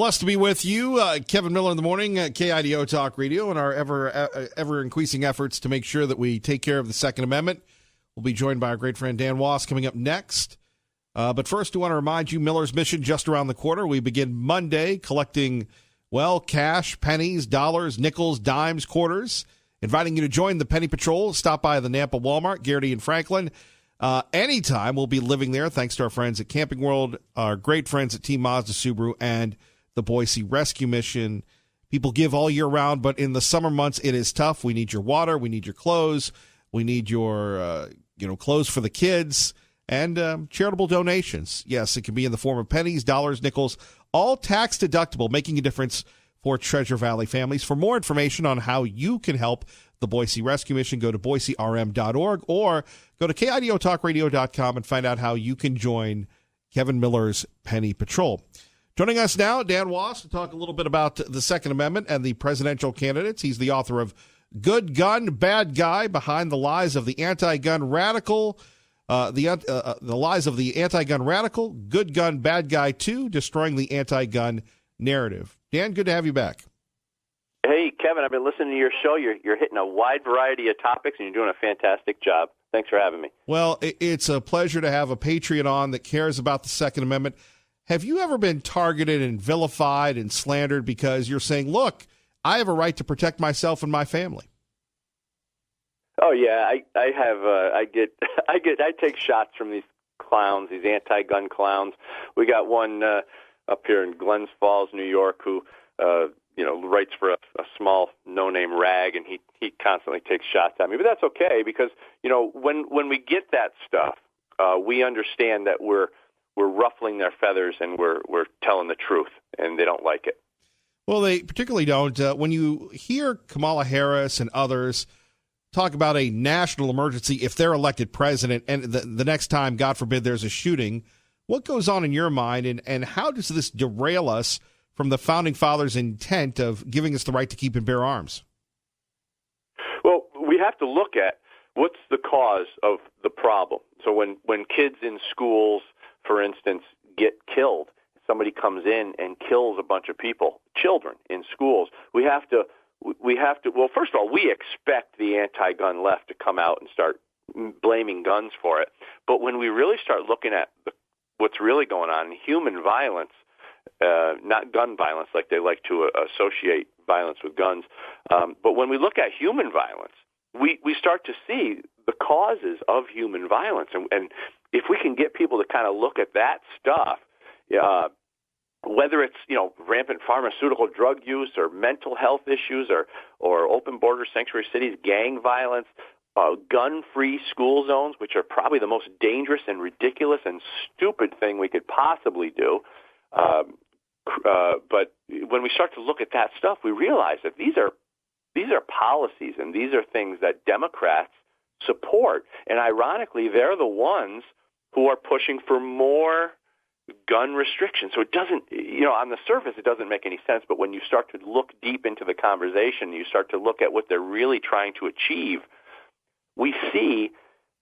Blessed to be with you, Kevin Miller in the morning, KIDO Talk Radio, and our ever-increasing efforts to make sure that we take care of the Second Amendment. We'll be joined by our great friend Dan Wass coming up next. But first, I want to remind you, Miller's Mission just around the corner. We begin Monday collecting, cash, pennies, dollars, nickels, dimes, quarters. Inviting you to join the Penny Patrol. Stop by the Nampa Walmart, Garrity and Franklin. Anytime, we'll be living there, thanks to our friends at Camping World, our great friends at Team Mazda Subaru, and the Boise Rescue Mission. People give all year round, but in the summer months, it is tough. We need your water. We need your clothes. We need your, clothes for the kids and charitable donations. Yes, it can be in the form of pennies, dollars, nickels, all tax deductible, making a difference for Treasure Valley families. For more information on how you can help the Boise Rescue Mission, go to boiserm.org or go to KIDOTalkRadio.com and find out how you can join Kevin Miller's Penny Patrol. Joining us now, Dan Wass, to talk a little bit about the Second Amendment and the presidential candidates. He's the author of Good Gun, Bad Guy, Behind the Lies of the Anti-Gun Radical, the Lies of the Anti-Gun Radical, Good Gun, Bad Guy 2, Destroying the Anti-Gun Narrative. Dan, good to have you back. Hey, Kevin, I've been listening to your show. You're hitting a wide variety of topics, and you're doing a fantastic job. Thanks for having me. Well, it's a pleasure to have a patriot on that cares about the Second Amendment. Have you ever been targeted and vilified and slandered because you're saying, look, I have a right to protect myself and my family? Oh yeah, I have. I take shots from these clowns, these anti-gun clowns. We got one up here in Glens Falls, New York, who writes for a small no-name rag, and he constantly takes shots at me. But that's okay because when we get that stuff, we understand that we're ruffling their feathers and we're telling the truth, and they don't like it. Well, they particularly don't. When you hear Kamala Harris and others talk about a national emergency if they're elected president, and the next time, God forbid, there's a shooting, what goes on in your mind, and how does this derail us from the Founding Fathers' intent of giving us the right to keep and bear arms? Well, we have to look at what's the cause of the problem. So when kids in schools, for instance, get killed, somebody comes in and kills a bunch of people, children in schools, we have to, well, first of all, we expect the anti-gun left to come out and start blaming guns for it. But when we really start looking at what's really going on, human violence, not gun violence like they like to associate violence with guns, but when we look at human violence, we start to see the causes of human violence. And if we can get people to kind of look at that stuff, whether it's rampant pharmaceutical drug use or mental health issues or open border sanctuary cities, gang violence, gun-free school zones, which are probably the most dangerous and ridiculous and stupid thing we could possibly do. But when we start to look at that stuff, we realize that these are policies and these are things that Democrats support. And ironically, they're the ones who are pushing for more gun restrictions. So it doesn't, on the surface, it doesn't make any sense. But when you start to look deep into the conversation, you start to look at what they're really trying to achieve, we see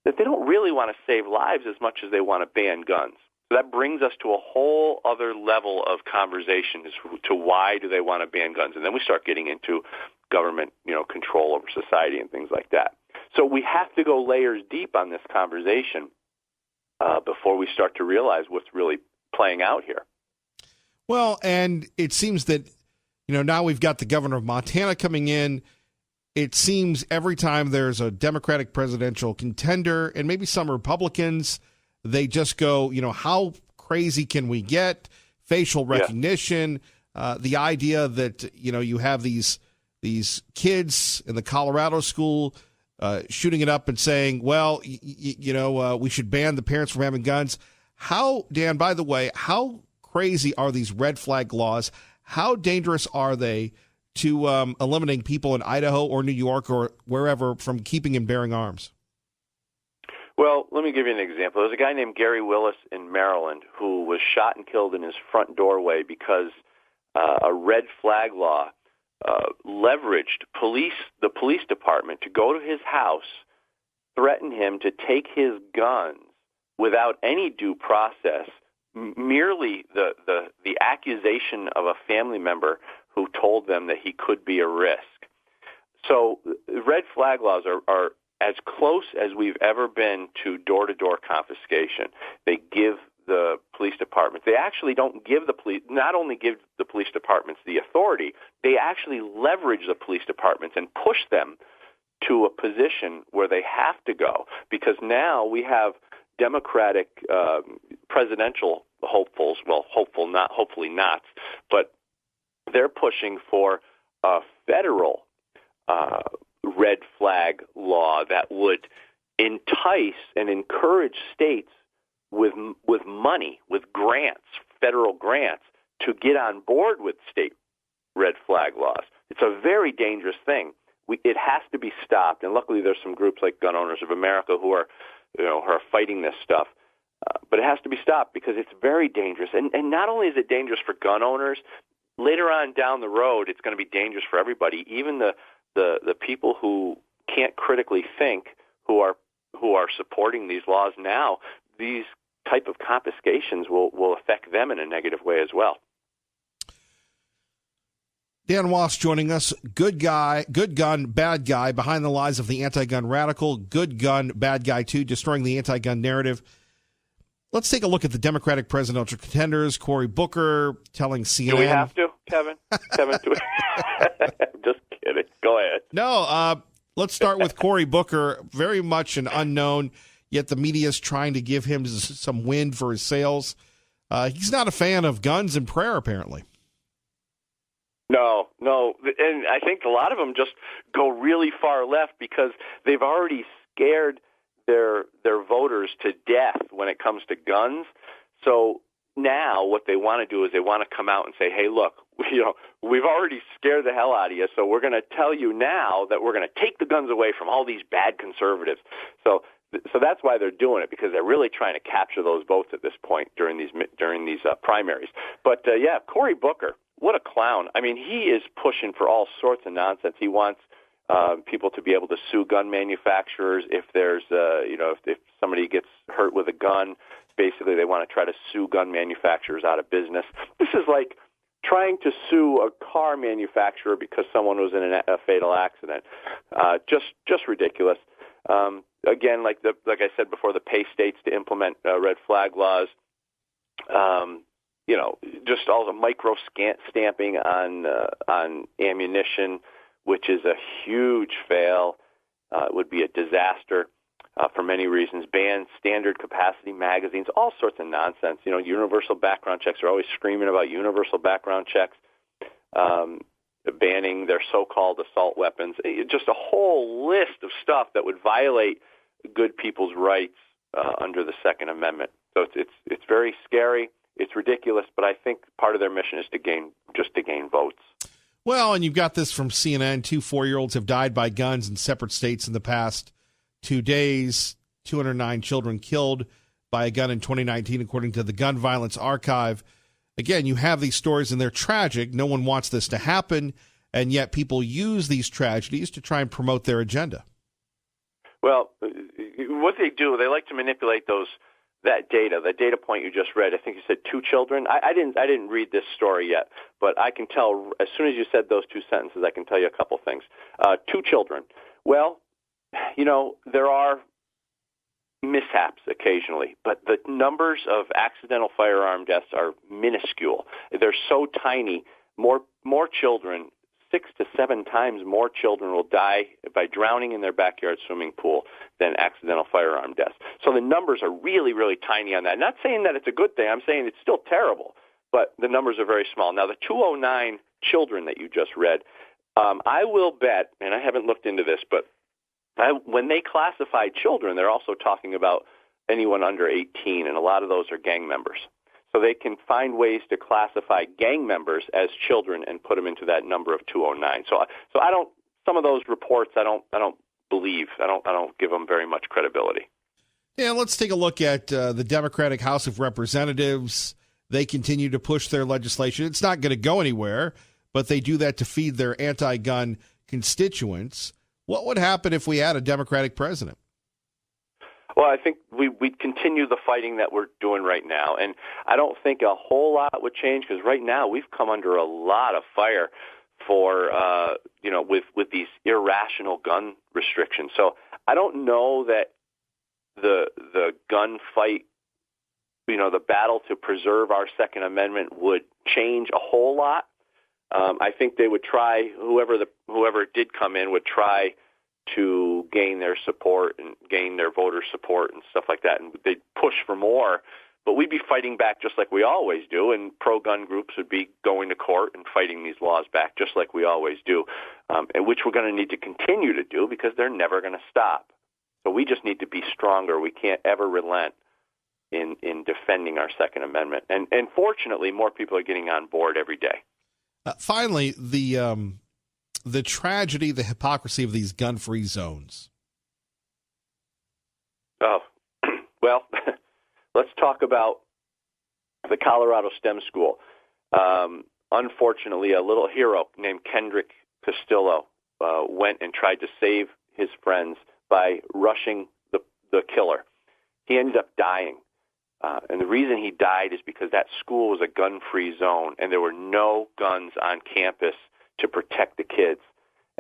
that they don't really want to save lives as much as they want to ban guns. So that brings us to a whole other level of conversation as to why do they want to ban guns. And then we start getting into government, control over society and things like that. So we have to go layers deep on this conversation before we start to realize what's really playing out here. Well, and it seems that, now we've got the governor of Montana coming in. It seems every time there's a Democratic presidential contender and maybe some Republicans, they just go, how crazy can we get? Facial recognition, the idea that, you have these kids in the Colorado school shooting it up and saying, well, we should ban the parents from having guns. How, Dan, by the way, how crazy are these red flag laws? How dangerous are they to eliminating people in Idaho or New York or wherever from keeping and bearing arms? Well, let me give you an example. There's a guy named Gary Willis in Maryland who was shot and killed in his front doorway because a red flag law leveraged the police department to go to his house, threaten him to take his guns without any due process, merely the accusation of a family member who told them that he could be a risk. So red flag laws are as close as we've ever been to door-to-door confiscation. They give the police departments, they actually don't give the police, not only give the police departments the authority, they actually leverage the police departments and push them to a position where they have to go, because now we have Democratic presidential hopefuls, well, hopefully not, but they're pushing for a federal red flag law that would entice and encourage states with money, with grants, federal grants, to get on board with state red flag laws. It's a very dangerous thing. It has to be stopped, and luckily there's some groups like Gun Owners of America who are fighting this stuff. But it has to be stopped because it's very dangerous. And not only is it dangerous for gun owners, later on down the road, it's going to be dangerous for everybody, even the people who can't critically think, who are supporting these laws now. These type of confiscations will affect them in a negative way as well. Dan Wass joining us. Good guy, good gun, bad guy, behind the lies of the anti-gun radical. Good gun, bad guy too, destroying the anti-gun narrative. Let's take a look at the Democratic presidential contenders. Cory Booker telling CNN. Do we have to, Kevin? Just kidding. Go ahead. No, let's start with Cory Booker. Very much an unknown, yet the media is trying to give him some wind for his sails. He's not a fan of guns and prayer, apparently. No, and I think a lot of them just go really far left because they've already scared their voters to death when it comes to guns. So now what they want to do is they want to come out and say, hey, look, we've already scared the hell out of you, so we're going to tell you now that we're going to take the guns away from all these bad conservatives. So that's why they're doing it, because they're really trying to capture those votes at this point during these primaries. But Cory Booker, what a clown! I mean, he is pushing for all sorts of nonsense. He wants people to be able to sue gun manufacturers if there's if somebody gets hurt with a gun. Basically, they want to try to sue gun manufacturers out of business. This is like trying to sue a car manufacturer because someone was in a fatal accident. Just ridiculous. Again, like I said before, the pay states to implement red flag laws. Just all the micro stamping on ammunition, which is a huge fail. It would be a disaster for many reasons. Ban standard capacity magazines, all sorts of nonsense. Universal background checks are always screaming about universal background checks. Banning their so-called assault weapons. Just a whole list of stuff that would violate good people's rights under the Second Amendment. So it's very scary. It's ridiculous, but I think part of their mission is to gain votes. Well, and you've got this from CNN. 2 4-year-olds have died by guns in separate states in the past 2 days. 209 children killed by a gun in 2019, according to the Gun Violence Archive. Again, you have these stories, and they're tragic. No one wants this to happen, and yet people use these tragedies to try and promote their agenda. Well, what they do, they like to manipulate that data point you just read. I think you said 2 children. I didn't read this story yet, but I can tell as soon as you said those 2 sentences, I can tell you a couple things. 2 children. Well, there are mishaps occasionally, but the numbers of accidental firearm deaths are minuscule. They're so tiny. More children, 6 to 7 times more children will die by drowning in their backyard swimming pool than accidental firearm deaths. So the numbers are really, really tiny on that. I'm not saying that it's a good thing. I'm saying it's still terrible, but the numbers are very small. Now, the 209 children that you just read, I will bet, and I haven't looked into this, but when they classify children, they're also talking about anyone under 18, and a lot of those are gang members. So they can find ways to classify gang members as children and put them into that number of 209. So I don't. Some of those reports I don't believe. I don't give them very much credibility. Yeah, let's take a look at the Democratic House of Representatives. They continue to push their legislation. It's not going to go anywhere, but they do that to feed their anti-gun constituents. What would happen if we had a Democratic president? Well, I think we'd continue the fighting that we're doing right now. And I don't think a whole lot would change because right now we've come under a lot of fire for, with these irrational gun restrictions. So I don't know that the gun fight, the battle to preserve our Second Amendment would change a whole lot. I think they would try, whoever did come in would try to gain their support and gain their voter support and stuff like that, and they'd push for more. But we'd be fighting back just like we always do, and pro-gun groups would be going to court and fighting these laws back just like we always do, and which we're going to need to continue to do because they're never going to stop. So we just need to be stronger. We can't ever relent in defending our Second Amendment. And fortunately, more people are getting on board every day. Finally, the tragedy, the hypocrisy of these gun-free zones. Oh, well, let's talk about the Colorado STEM School. Unfortunately, a little hero named Kendrick Castillo went and tried to save his friends by rushing the killer. He ended up dying. And the reason he died is because that school was a gun-free zone, and there were no guns on campus to protect the kids.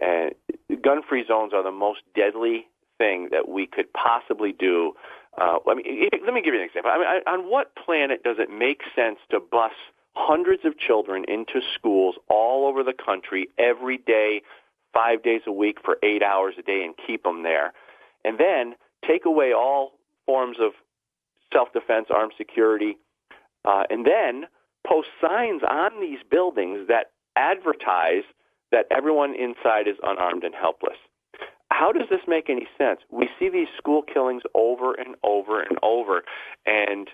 And gun-free zones are the most deadly thing that we could possibly do. Let me give you an example. On what planet does it make sense to bus hundreds of children into schools all over the country every day, 5 days a week for 8 hours a day and keep them there, and then take away all forms of self-defense, armed security, and then post signs on these buildings that advertise that everyone inside is unarmed and helpless? How does this make any sense? We see these school killings over and over and over, and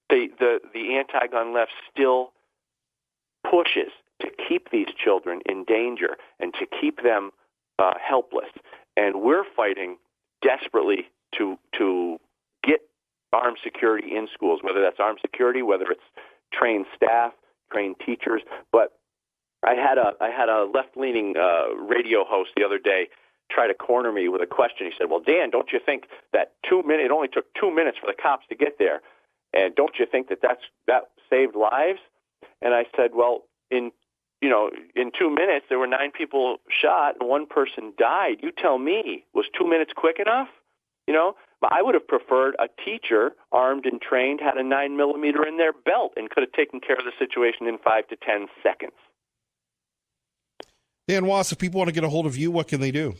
the anti-gun left still pushes to keep these children in danger and to keep them helpless. And we're fighting desperately to get armed security in schools, whether that's armed security, whether it's trained staff, trained teachers. But I had a left-leaning radio host the other day try to corner me with a question. He said, "Well, Dan, don't you think that it only took 2 minutes for the cops to get there, and don't you think that saved lives?" And I said, "Well, in 2 minutes there were 9 people shot and 1 person died. You tell me, was 2 minutes quick enough? But I would have preferred a teacher, armed and trained, had a 9mm in their belt and could have taken care of the situation in 5 to 10 seconds." Dan Wass, if people want to get a hold of you, what can they do?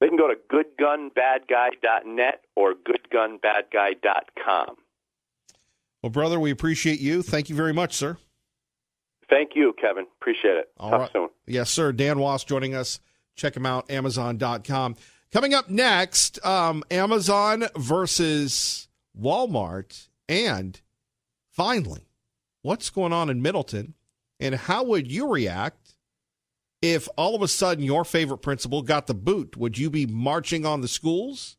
They can go to goodgunbadguy.net or goodgunbadguy.com. Well, brother, we appreciate you. Thank you very much, sir. Thank you, Kevin. Appreciate it. Talk soon. Yes, sir. Dan Wass joining us. Check him out, Amazon.com. Coming up next, Amazon versus Walmart. And finally, what's going on in Middleton? And how would you react if all of a sudden your favorite principal got the boot? Would you be marching on the schools?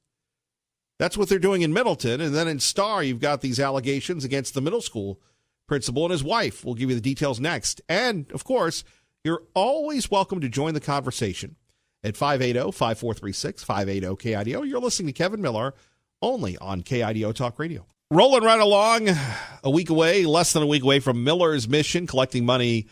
That's what they're doing in Middleton. And then in Star, you've got these allegations against the middle school principal and his wife. We'll give you the details next. And, of course, you're always welcome to join the conversation at 580-5436, 580-KIDO. You're listening to Kevin Miller only on KIDO Talk Radio. Rolling right along, less than a week away from Miller's Mission, collecting money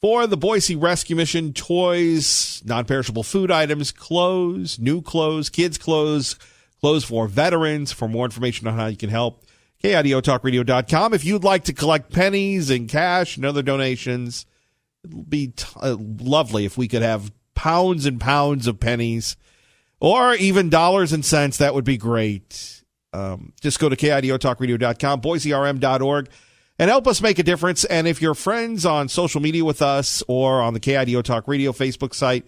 for the Boise Rescue Mission, toys, non-perishable food items, clothes, new clothes, kids' clothes, clothes for veterans. For more information on how you can help, KIDOTalkRadio.com. If you'd like to collect pennies and cash and other donations, it would be lovely if we could have pounds and pounds of pennies or even dollars and cents. That would be great. Just go to KIDOTalkRadio.com, BoiseRM.org. and help us make a difference. And if you're friends on social media with us or on the KIDO Talk Radio Facebook site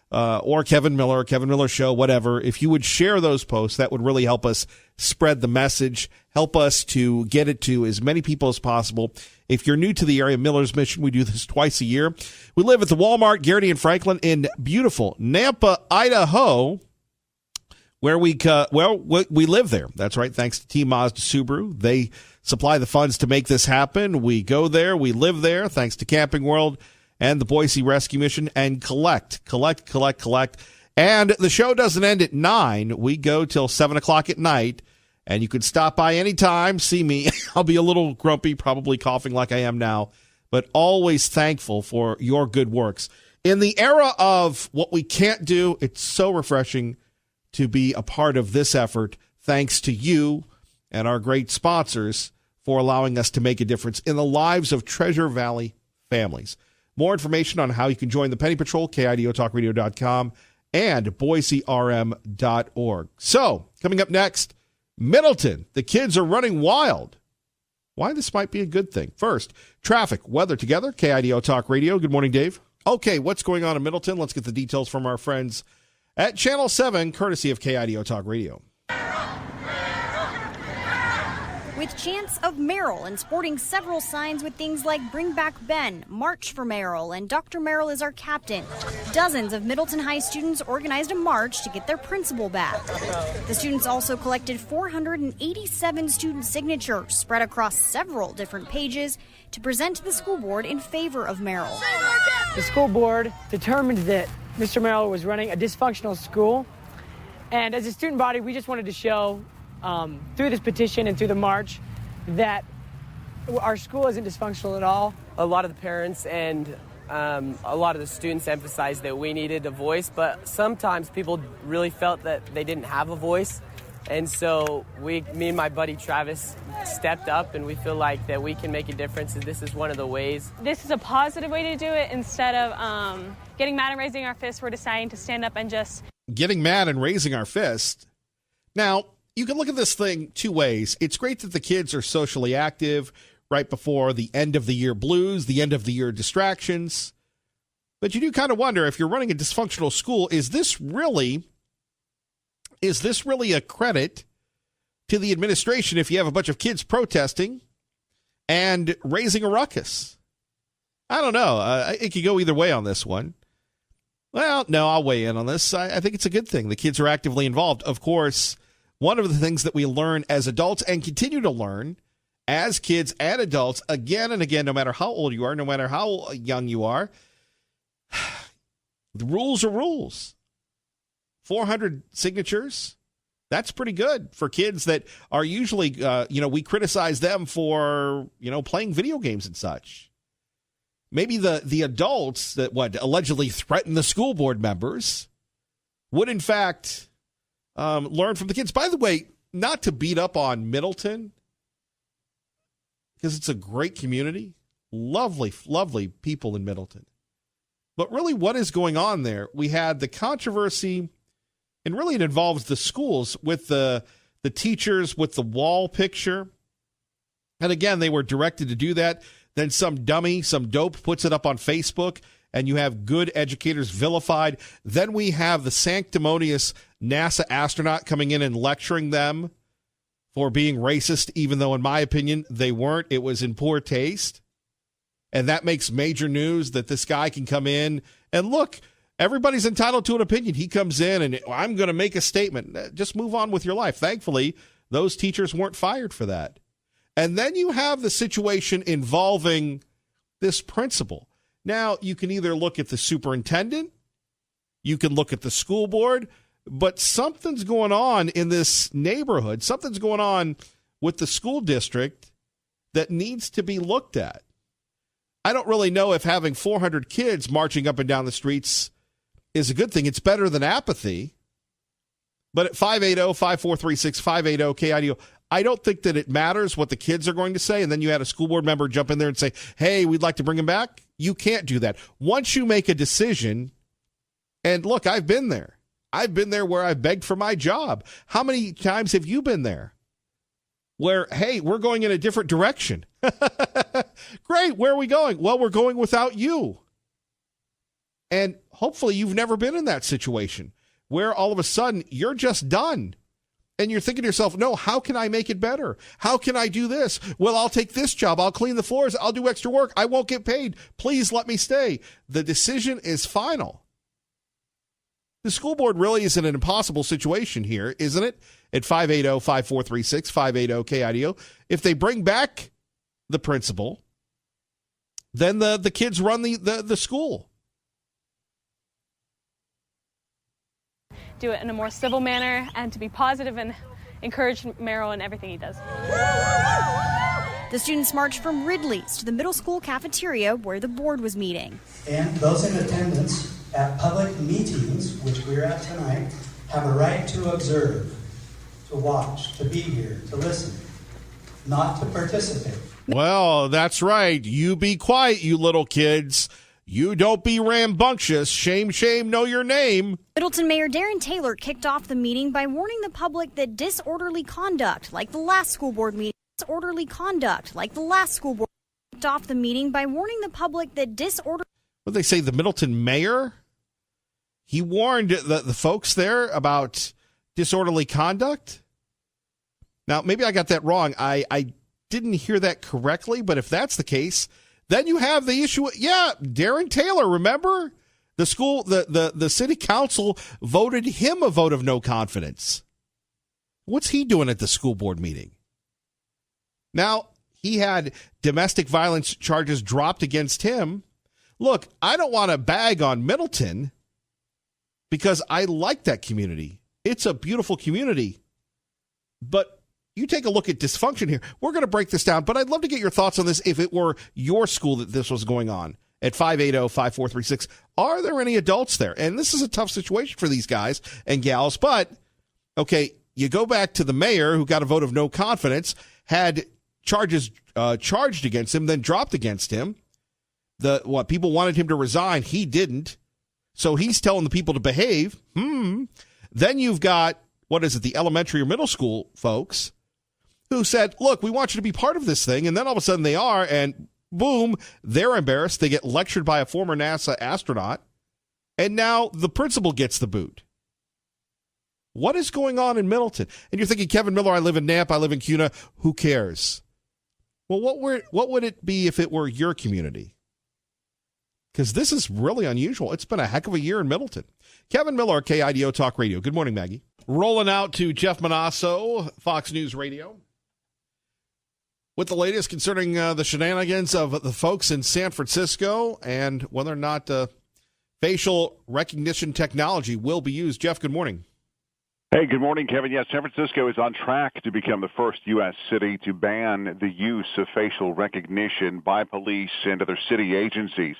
or Kevin Miller Show, whatever, if you would share those posts, that would really help us spread the message, help us to get it to as many people as possible. If you're new to the area, Miller's Mission, we do this twice a year. We live at the Walmart, Garrity and Franklin in beautiful Nampa, Idaho, where we live there. That's right. Thanks to Team Mazda Subaru. They supply the funds to make this happen. We go there. We live there. Thanks to Camping World and the Boise Rescue Mission, and collect. And the show doesn't end at 9. We go till 7 o'clock at night. And you could stop by anytime, see me. I'll be a little grumpy, probably coughing like I am now, but always thankful for your good works. In the era of what we can't do, it's so refreshing to be a part of this effort. Thanks to you and our great sponsors for allowing us to make a difference in the lives of Treasure Valley families. More information on how you can join the Penny Patrol, KIDOTalkRadio.com and BoiseRM.org. So, coming up next, Middleton, the kids are running wild. Why this might be a good thing. First, traffic, weather together, KIDO Talk Radio. Good morning, Dave. Okay, what's going on in Middleton? Let's get the details from our friends at Channel 7, courtesy of KIDO Talk Radio. With chants of Merrill and sporting several signs with things like Bring Back Ben, March for Merrill, and Dr. Merrill is our captain, dozens of Middleton High students organized a march to get their principal back. The students also collected 487 student signatures spread across several different pages to present to the school board in favor of Merrill. The school board determined that Mr. Merrill was running a dysfunctional school, and as a student body, we just wanted to show through this petition and through the march that our school isn't dysfunctional at all. A lot of the parents and a lot of the students emphasized that we needed a voice, but sometimes people really felt that they didn't have a voice. And so me and my buddy Travis stepped up, and we feel like that we can make a difference, and this is one of the ways. This is a positive way to do it. Instead of getting mad and raising our fists, we're deciding to stand up and just... Getting mad and raising our fist. Now, you can look at this thing two ways. It's great that the kids are socially active right before the end of the year blues, the end of the year distractions. But you do kind of wonder, if you're running a dysfunctional school, is this really a credit to the administration if you have a bunch of kids protesting and raising a ruckus? I don't know. It could go either way on this one. Well, no, I'll weigh in on this. I think it's a good thing. The kids are actively involved. Of course, one of the things that we learn as adults and continue to learn as kids and adults again and again, no matter how old you are, no matter how young you are, the rules are rules. 400 signatures, that's pretty good for kids that are usually, we criticize them for, playing video games and such. Maybe the adults that allegedly threaten the school board members would, in fact, learn from the kids. By the way, not to beat up on Middleton, because it's a great community, lovely, lovely people in Middleton. But really, what is going on there? We had the controversy, and really it involves the schools with the teachers with the wall picture. And again, they were directed to do that. Then some dummy, some dope puts it up on Facebook, and you have good educators vilified. Then we have the sanctimonious NASA astronaut coming in and lecturing them for being racist, even though, in my opinion, they weren't. It was in poor taste. And that makes major news that this guy can come in and look, everybody's entitled to an opinion. He comes in and I'm going to make a statement. Just move on with your life. Thankfully, those teachers weren't fired for that. And then you have the situation involving this principal. Now, you can either look at the superintendent, you can look at the school board, but something's going on in this neighborhood. Something's going on with the school district that needs to be looked at. I don't really know if having 400 kids marching up and down the streets is a good thing. It's better than apathy. But at 580-5436, 580-KIDO, I don't think that it matters what the kids are going to say. And then you had a school board member jump in there and say, hey, we'd like to bring him back. You can't do that. Once you make a decision, and look, I've been there. I've been there where I begged for my job. How many times have you been there? Where, hey, we're going in a different direction. Great, where are we going? Well, we're going without you. And hopefully you've never been in that situation where all of a sudden you're just done. And you're thinking to yourself, no, how can I make it better? How can I do this? Well, I'll take this job. I'll clean the floors. I'll do extra work. I won't get paid. Please let me stay. The decision is final. The school board really is in an impossible situation here, isn't it? At 580-5436, 580-KIDO. If they bring back the principal, then the kids run the school. do it in a more civil manner and to be positive and encourage Merrill in everything he does. The students marched from Ridley's to the middle school cafeteria where the board was meeting. And those in attendance at public meetings, which we're at tonight, have a right to observe, to watch, to be here, to listen, not to participate. Well, that's right. You be quiet, you little kids. You don't be rambunctious. Shame, shame, know your name. Middleton Mayor Darren Taylor kicked off the meeting by warning the public that disorderly conduct, like the last school board meeting, kicked off the meeting by warning the public that What they say, the Middleton mayor? He warned the folks there about disorderly conduct? Now, maybe I got that wrong. I didn't hear that correctly, but if that's the case, then you have the issue. Yeah, Darren Taylor, remember? The city council voted him a vote of no confidence. What's he doing at the school board meeting? Now, he had domestic violence charges dropped against him. Look, I don't want to bag on Middleton because I like that community. It's a beautiful community. But you take a look at dysfunction here. We're going to break this down, but I'd love to get your thoughts on this if it were your school that this was going on. At 580-5436, are there any adults there? And this is a tough situation for these guys and gals, but, okay, you go back to the mayor who got a vote of no confidence, had charges charged against him, then dropped against him. People wanted him to resign. He didn't. So he's telling the people to behave. Then you've got, the elementary or middle school folks who said, look, we want you to be part of this thing. And then all of a sudden they are, and boom, they're embarrassed. They get lectured by a former NASA astronaut. And now the principal gets the boot. What is going on in Middleton? And you're thinking, Kevin Miller, I live in Nampa, I live in Cuna. Who cares? Well, what would it be if it were your community? Because this is really unusual. It's been a heck of a year in Middleton. Kevin Miller, KIDO Talk Radio. Good morning, Maggie. Rolling out to Jeff Monasso, Fox News Radio, with the latest concerning the shenanigans of the folks in San Francisco and whether or not facial recognition technology will be used. Jeff, good morning. Hey, good morning, Kevin. Yes, San Francisco is on track to become the first U.S. city to ban the use of facial recognition by police and other city agencies.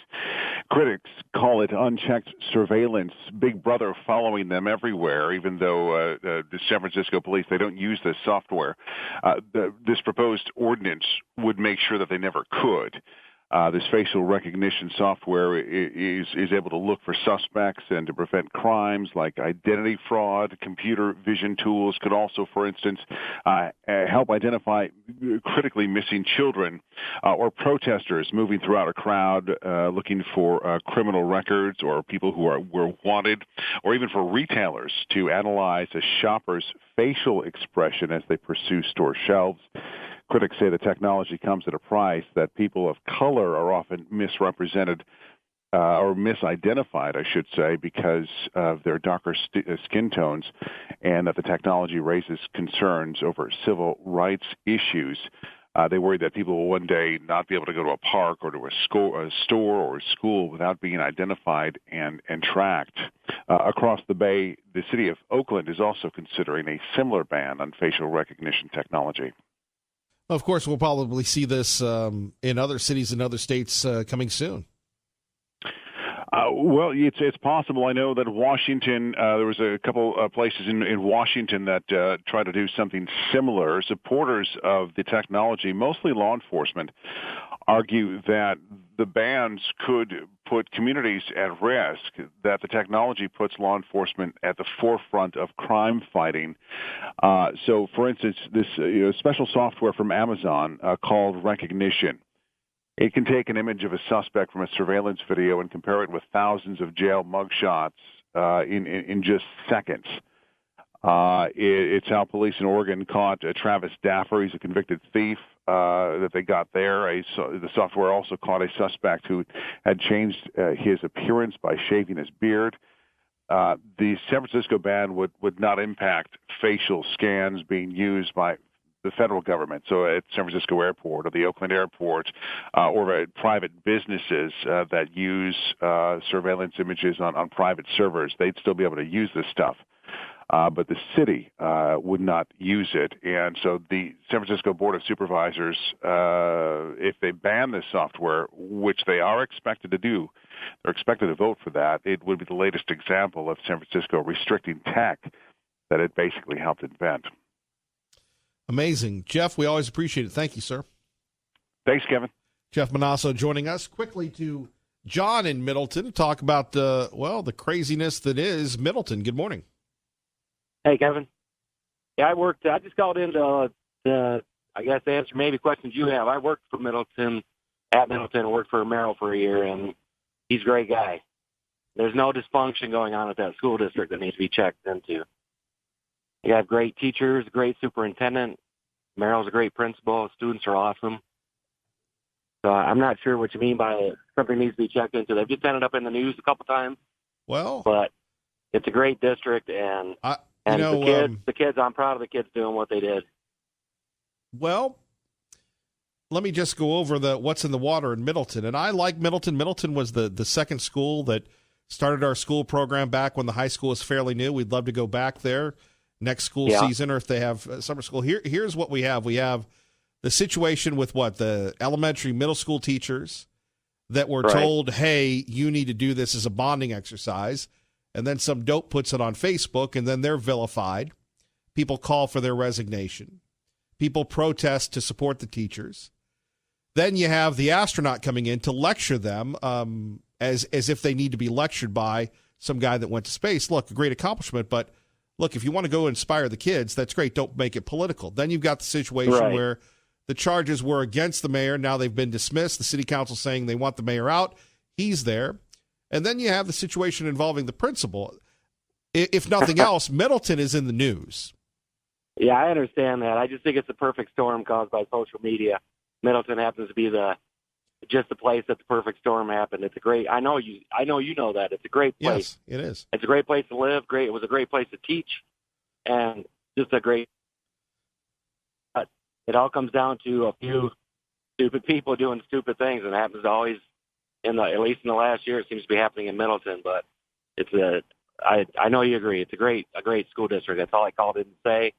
Critics call it unchecked surveillance, Big Brother following them everywhere, even though the San Francisco police, they don't use this software. This proposed ordinance would make sure that they never could. This facial recognition software is able to look for suspects and to prevent crimes like identity fraud. Computer vision tools could also, for instance, help identify critically missing children or protesters moving throughout a crowd looking for criminal records or people who were wanted, or even for retailers to analyze a shopper's facial expression as they pursue store shelves. Critics say the technology comes at a price, that people of color are often misrepresented or misidentified, I should say, because of their darker skin tones, and that the technology raises concerns over civil rights issues. They worry that people will one day not be able to go to a park or to a store or a school without being identified and tracked. Across the Bay, the city of Oakland is also considering a similar ban on facial recognition technology. Of course, we'll probably see this in other cities and other states coming soon. Well, it's possible. I know that Washington, there was a couple places in Washington that tried to do something similar. Supporters of the technology, mostly law enforcement, argue that the bans could put communities at risk, that the technology puts law enforcement at the forefront of crime fighting. So, for instance, this special software from Amazon called Rekognition. It can take an image of a suspect from a surveillance video and compare it with thousands of jail mugshots in just seconds. It's how police in Oregon caught Travis Daffer. He's a convicted thief that they got there. The software also caught a suspect who had changed his appearance by shaving his beard. The San Francisco ban would not impact facial scans being used by the federal government, so at San Francisco Airport or the Oakland Airport or at private businesses that use surveillance images on private servers. They'd still be able to use this stuff. but the city would not use it. And so the San Francisco Board of Supervisors, if they ban this software, which they are expected to do, they're expected to vote for that, it would be the latest example of San Francisco restricting tech that it basically helped invent. Amazing. Jeff, we always appreciate it. Thank you, sir. Thanks, Kevin. Jeff Manasso joining us. Quickly to John in Middleton to talk about, the craziness that is Middleton. Good morning. Hey, Kevin. Yeah, I just called in to answer maybe questions you have. I worked for Middleton, worked for Merrill for a year, and he's a great guy. There's no dysfunction going on at that school district that needs to be checked into. You have great teachers, great superintendent. Merrill's a great principal. Students are awesome. So I'm not sure what you mean by something needs to be checked into. They've just ended up in the news a couple times. Well, but it's a great district, and the kids, I'm proud of the kids doing what they did. Well, let me just go over what's in the water in Middleton. And I like Middleton. Middleton was the second school that started our school program back when the high school was fairly new. We'd love to go back there next school season, or if they have summer school. Here's what we have. We have the situation with the elementary, middle school teachers that were told, hey, you need to do this as a bonding exercise. And then some dope puts it on Facebook, and then they're vilified. People call for their resignation. People protest to support the teachers. Then you have the astronaut coming in to lecture them as if they need to be lectured by some guy that went to space. Look, a great accomplishment, but look, if you want to go inspire the kids, that's great. Don't make it political. Then you've got the situation where the charges were against the mayor. Now they've been dismissed. The city council saying they want the mayor out. He's there. And then you have the situation involving the principal. If nothing else, Middleton is in the news. Yeah, I understand that. I just think it's a perfect storm caused by social media. Middleton happens to be just the place that the perfect storm happened. It's a great. I know you know that. It's a great place. Yes, it is. It's a great place to live. It was a great place to teach, and just a great. But it all comes down to a few stupid people doing stupid things, and it happens to always. At least in the last year, it seems to be happening in Middleton. But I know you agree. It's a great school district. That's all I called in to say.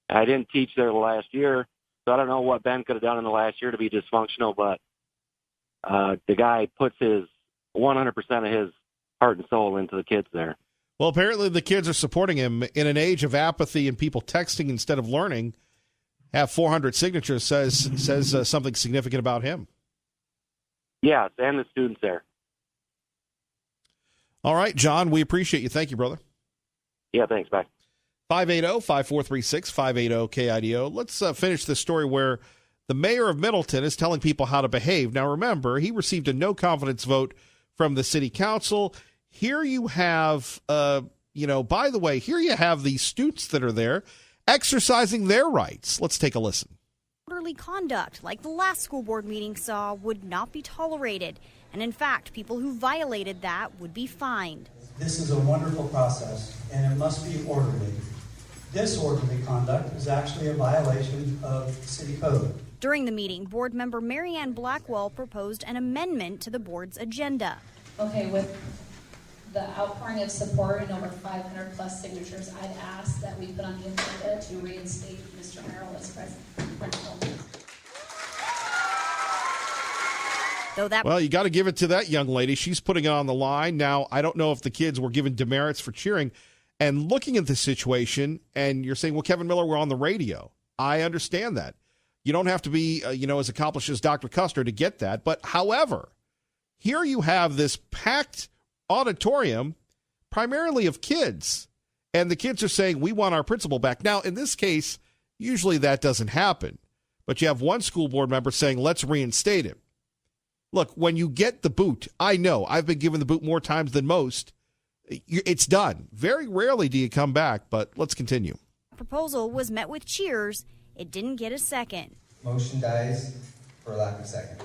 I didn't teach there the last year, so I don't know what Ben could have done in the last year to be dysfunctional. But the guy puts his 100% of his heart and soul into the kids there. Well, apparently the kids are supporting him in an age of apathy and people texting instead of learning. Have 400 signatures says something significant about him. Yes, and the students there. All right, John, we appreciate you. Thank you, brother. Yeah, thanks. Bye. 580-5436, 580-KIDO. Let's finish this story where the mayor of Middleton is telling people how to behave. Now, remember, he received a no-confidence vote from the city council. Here you have, by the way, here you have these students that are there exercising their rights. Let's take a listen. Orderly conduct, like the last school board meeting saw, would not be tolerated. And in fact, people who violated that would be fined. This is a wonderful process, and it must be orderly. Disorderly conduct is actually a violation of city code. During the meeting, board member Marianne Blackwell proposed an amendment to the board's agenda. Okay, with the outpouring of support and over 500 plus signatures, I'd ask that we put on the agenda to reinstate Mr. Merrill as principal. Well, you got to give it to that young lady. She's putting it on the line. Now, I don't know if the kids were given demerits for cheering. And looking at the situation, and you're saying, well, Kevin Miller, we're on the radio. I understand that. You don't have to be, as accomplished as Dr. Custer to get that. But however, here you have this packed auditorium, primarily of kids. And the kids are saying, we want our principal back. Now, in this case, usually that doesn't happen. But you have one school board member saying, let's reinstate him. Look, when you get the boot, I know I've been given the boot more times than most. It's done. Very rarely do you come back, but let's continue. Proposal was met with cheers. It didn't get a second. Motion dies for lack of second.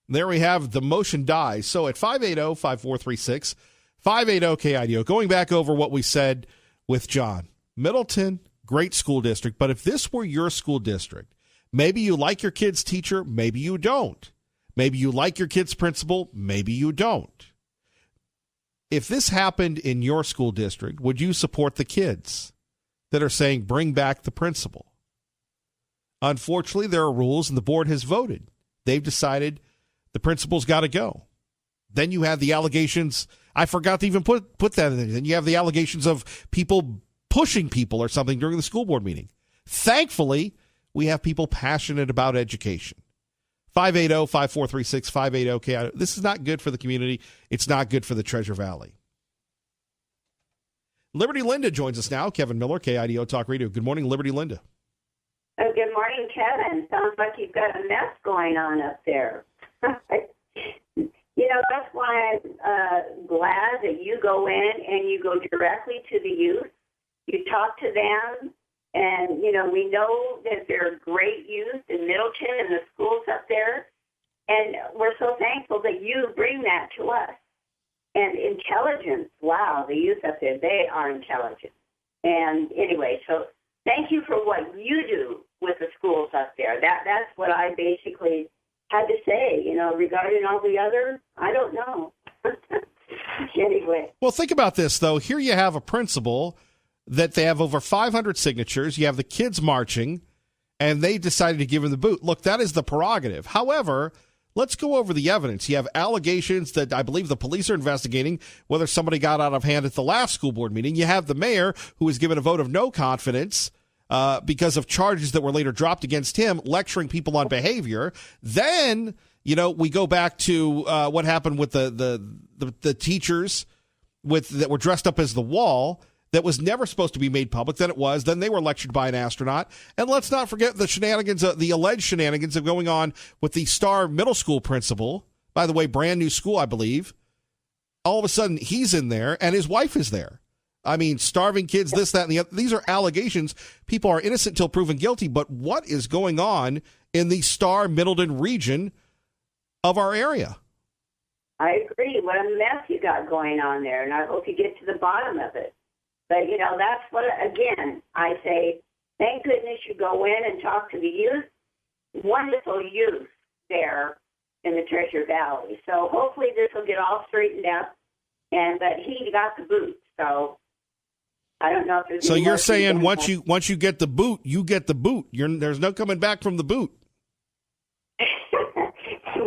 There we have the motion dies. So at 580-5436, 580-KIDO, going back over what we said with John, Middleton, great school district, but if this were your school district, maybe you like your kid's teacher, maybe you don't. Maybe you like your kid's principal, maybe you don't. If this happened in your school district, would you support the kids that are saying bring back the principal? Unfortunately, there are rules, and the board has voted. They've decided the principal's got to go. Then you have the allegations. I forgot to even put that in there. Then you have the allegations of people pushing people or something during the school board meeting. Thankfully, we have people passionate about education. 580-5436, 580-KIDO. This is not good for the community. It's not good for the Treasure Valley. Liberty Linda joins us now. Kevin Miller, KIDO Talk Radio. Good morning, Liberty Linda. Good morning, Kevin. Sounds like you've got a mess going on up there. That's why I'm glad that you go in and you go directly to the youth. You talk to them, and, we know that they're great youth in Middleton and the schools up there, and we're so thankful that you bring that to us. And intelligence, wow, the youth up there, they are intelligent. And anyway, so thank you for what you do with the schools up there. That's what I basically had to say, regarding all the other, I don't know. Anyway. Well, think about this, though. Here you have a principal that they have over 500 signatures. You have the kids marching, and they decided to give him the boot. Look, that is the prerogative. However, let's go over the evidence. You have allegations that I believe the police are investigating whether somebody got out of hand at the last school board meeting. You have the mayor, who was given a vote of no confidence because of charges that were later dropped against him, lecturing people on behavior. Then, we go back to what happened with the teachers that were dressed up as the wall. That was never supposed to be made public. Then it was. Then they were lectured by an astronaut. And let's not forget the shenanigans, the alleged shenanigans of going on with the Star Middle School principal. By the way, brand new school, I believe. All of a sudden, he's in there, and his wife is there. I mean, starving kids, this, that, and the other. These are allegations. People are innocent until proven guilty. But what is going on in the Star Middleton region of our area? I agree. What a mess you got going on there, and I hope you get to the bottom of it. But, that's what, again, I say, thank goodness you go in and talk to the youth. Wonderful youth there in the Treasure Valley. So hopefully this will get all straightened out. But he got the boot. So I don't know if there's. So you're saying once you get the boot, you get the boot. There's no coming back from the boot.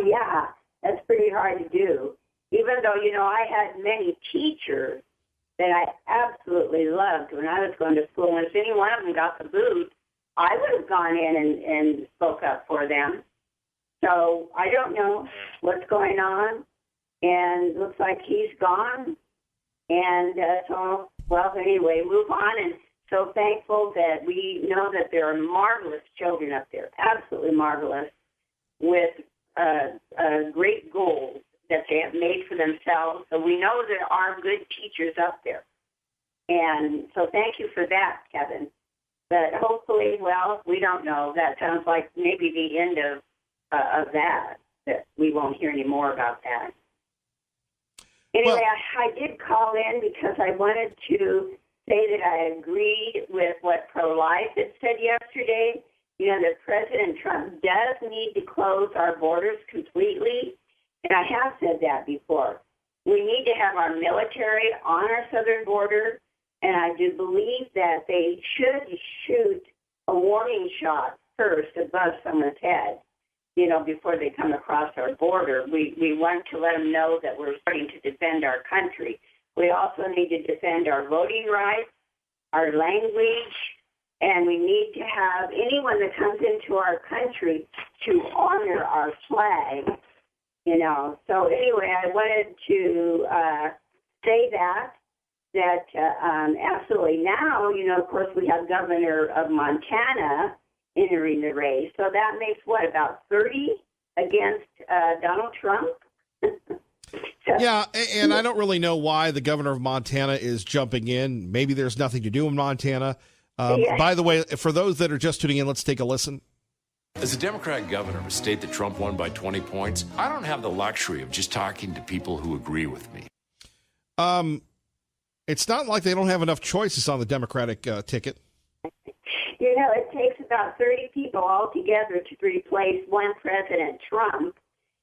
Yeah, that's pretty hard to do. Even though, I had many teachers that I absolutely loved when I was going to school. And if any one of them got the boot, I would have gone in and spoke up for them. So I don't know what's going on. And looks like he's gone. And anyway, move on. And so thankful that we know that there are marvelous children up there, absolutely marvelous, with great goals that they have made for themselves. So we know there are good teachers up there. And so thank you for that, Kevin. But hopefully, we don't know. That sounds like maybe the end of that we won't hear any more about that. Anyway, I did call in because I wanted to say that I agreed with what Pro-Life had said yesterday. That President Trump does need to close our borders completely. And I have said that before. We need to have our military on our southern border, and I do believe that they should shoot a warning shot first above someone's head, before they come across our border. We want to let them know that we're starting to defend our country. We also need to defend our voting rights, our language, and we need to have anyone that comes into our country to honor our flag. So anyway, I wanted to say that absolutely now, of course, we have Governor of Montana entering the race. So that makes about 30 against Donald Trump? Yeah, and I don't really know why the governor of Montana is jumping in. Maybe there's nothing to do in Montana. By the way, for those that are just tuning in, let's take a listen. As a Democrat governor of a state that Trump won by 20 points, I don't have the luxury of just talking to people who agree with me. It's not like they don't have enough choices on the Democratic ticket. It takes about 30 people altogether to replace one President Trump.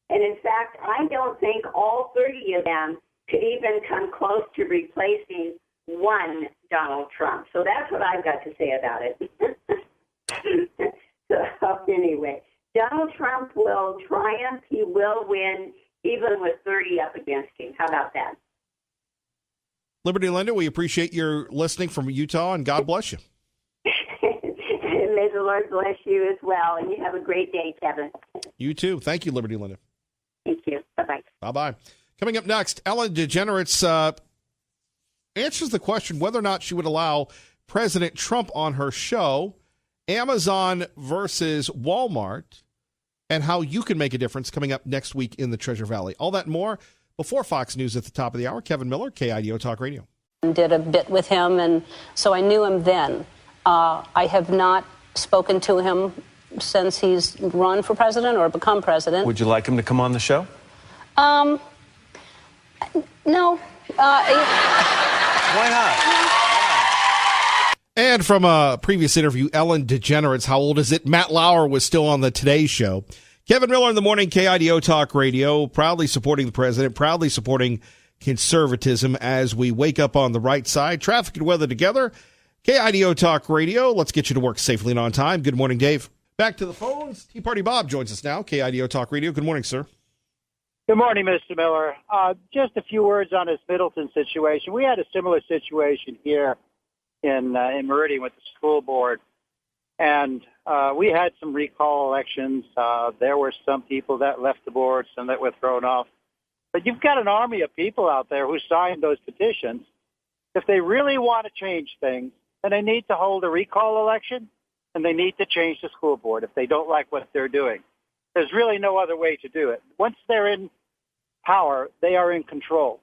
And in fact, I don't think all 30 of them to even come close to replacing one Donald Trump. So that's what I've got to say about it. So anyway, Donald Trump will triumph. He will win, even with 30 up against him. How about that? Liberty Linda, we appreciate your listening from Utah, and God bless you. May the Lord bless you as well, and you have a great day, Kevin. You too. Thank you, Liberty Linda. Thank you. Bye-bye. Bye-bye. Coming up next, Ellen DeGeneres answers the question whether or not she would allow President Trump on her show, Amazon versus Walmart, and how you can make a difference, coming up next week in the Treasure Valley. All that and more before Fox News at the top of the hour. Kevin Miller, KIDO Talk Radio. Did a bit with him, and so I knew him then. I have not spoken to him since he's run for president or become president. Would you like him to come on the show? No. Why not? And from a previous interview, Ellen DeGeneres, how old is it? Matt Lauer was still on the Today Show. Kevin Miller in the morning, KIDO Talk Radio, proudly supporting the president, proudly supporting conservatism as we wake up on the right side. Traffic and weather together. KIDO Talk Radio. Let's get you to work safely and on time. Good morning, Dave. Back to the phones. Tea Party Bob joins us now. KIDO Talk Radio. Good morning, sir. Good morning, Mr. Miller. Just a few words on this Middleton situation. We had a similar situation here in Meridian with the school board, and we had some recall elections. There were some people that left the board, some that were thrown off. But you've got an army of people out there who signed those petitions. If they really want to change things, then they need to hold a recall election, and they need to change the school board if they don't like what they're doing. There's really no other way to do it. Once they're in power, they are in control.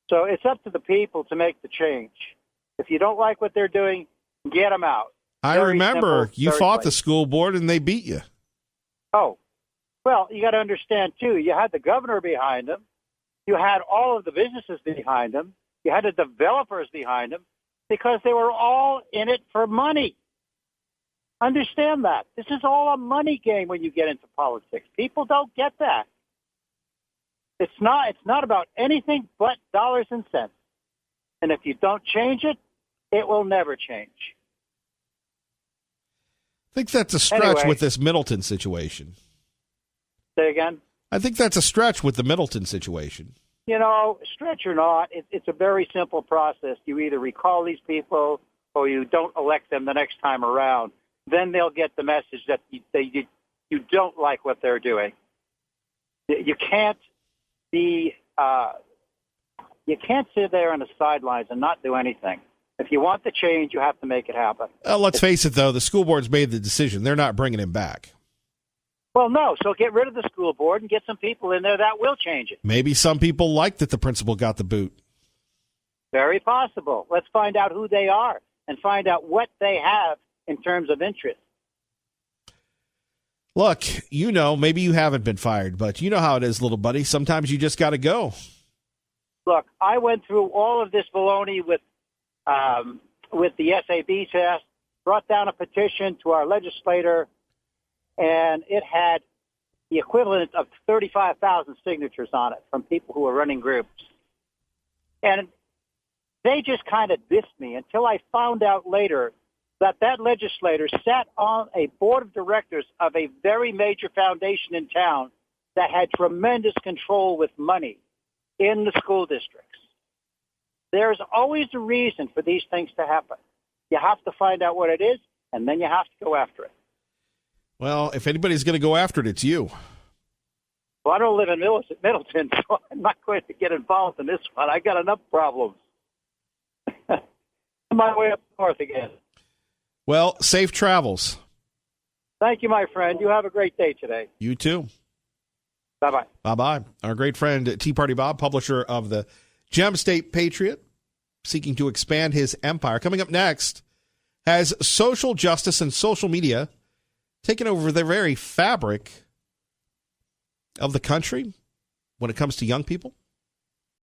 So it's up to the people to make the change. If you don't like what they're doing, get them out. I remember you fought the school board and they beat you. Oh, well, you got to understand, too, you had the governor behind them. You had all of the businesses behind them. You had the developers behind them because they were all in it for money. Understand that. This is all a money game when you get into politics. People don't get that. It's not about anything but dollars and cents. And if you don't change it, it will never change. I think that's a stretch with this Middleton situation. Say again? I think that's a stretch with the Middleton situation. You know, stretch or not, it's a very simple process. You either recall these people or you don't elect them the next time around. Then they'll get the message that you don't like what they're doing. You can't sit there on the sidelines and not do anything. If you want the change, you have to make it happen. Let's face it, though, the school board's made the decision. They're not bringing him back. Well, no, so get rid of the school board and get some people in there that will change it. Maybe some people like that the principal got the boot. Very possible. Let's find out who they are and find out what they have in terms of interest. Look, maybe you haven't been fired, but you know how it is, little buddy. Sometimes you just got to go. Look, I went through all of this baloney with the SAB test, brought down a petition to our legislator, and it had the equivalent of 35,000 signatures on it from people who were running groups. And they just kind of dissed me until I found out later that legislator sat on a board of directors of a very major foundation in town that had tremendous control with money in the school districts. There's always a reason for these things to happen. You have to find out what it is, and then you have to go after it. Well, if anybody's going to go after it, it's you. Well, I don't live in Middleton, so I'm not going to get involved in this one. I got enough problems. On my way up north again. Well, safe travels. Thank you, my friend. You have a great day today. You too. Bye-bye. Bye-bye. Our great friend, Tea Party Bob, publisher of the Gem State Patriot, seeking to expand his empire. Coming up next, has social justice and social media taken over the very fabric of the country when it comes to young people?